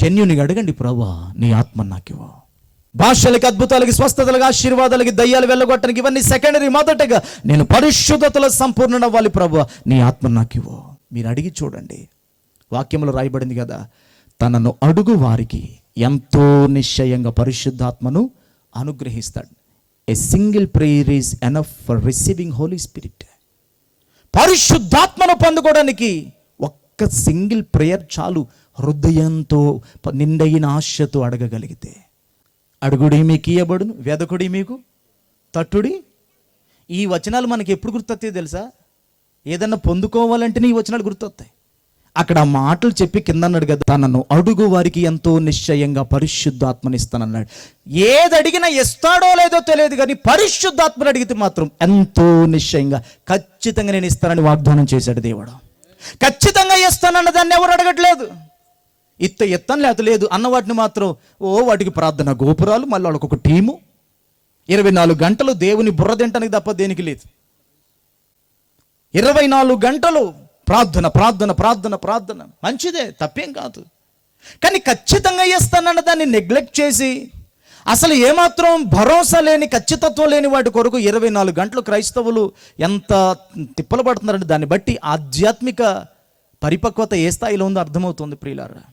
జెన్యునిగా అడగండి, ప్రభువా నీ ఆత్మ నాకు ఇవ్వు. భాషలకి, అద్భుతాలకి, స్వస్థతలకి, ఆశీర్వాదాలకి, దయ్యాలు వెళ్ళగొట్టడానికి ఇవన్నీ సెకండరీ. మొదటగా నేను పరిశుద్ధతలో సంపూర్ణ అవ్వాలి, ప్రభువా నీ ఆత్మ నాకు ఇవ్వు. మీరు అడిగి చూడండి. వాక్యంలో రాయబడింది కదా, తనను అడుగు వారికి ఎంతో నిశ్చయంగా పరిశుద్ధాత్మను అనుగ్రహిస్తాడు. A single prayer is enough for receiving holy spirit. పరిశుద్ధాత్మను పొందుకోవడానికి ఒక్క సింగిల్ ప్రేయర్ చాలు. హృదయంతో నిండైన ఆశతో అడగగలిగితే. అడుగుడి మీకు ఇయ్యబడును, వెదకుడి మీకు తట్టుడి. ఈ వచనాలు మనకి ఎప్పుడు గుర్తొస్తాయి తెలుసా? ఏదన్నా పొందుకోవాలంటేనే ఈ వచనాలు గుర్తొస్తాయి. అక్కడ ఆ మాటలు చెప్పి కింద అన్నాడు కదా, తనను అడుగు వారికి ఎంతో నిశ్చయంగా పరిశుద్ధాత్మని ఇస్తానన్నాడు. ఏది అడిగినా ఇస్తాడో లేదో తెలియదు, కానీ పరిశుద్ధాత్మని అడిగితే మాత్రం ఎంతో నిశ్చయంగా ఖచ్చితంగా నేను ఇస్తానని వాగ్దానం చేశాడు దేవుడు. ఖచ్చితంగా ఇస్తానన్న దాన్ని ఎవరు అడగట్లేదు. ఇత్తం లేదు అన్న వాటిని మాత్రం వాటికి ప్రార్థన గోపురాలు, మళ్ళీ వాళ్ళకి ఒక టీము, 24 గంటలు దేవుని బుర్ర తింటానికి తప్ప దేనికి లేదు. 24 గంటలు ప్రార్థన ప్రార్థన ప్రార్థన ప్రార్థన. మంచిదే, తప్పేం కాదు. కానీ ఖచ్చితంగా ఇస్తానన్న దాన్ని నెగ్లెక్ట్ చేసి, అసలు ఏమాత్రం భరోసా లేని, ఖచ్చితత్వం లేని వాటి కొరకు 24 గంటలు క్రైస్తవులు ఎంత తిప్పలు పడుతున్నారంటే దాన్ని బట్టి ఆధ్యాత్మిక పరిపక్వత ఏ స్థాయిలో ఉందో అర్థమవుతుంది ప్రియులారా.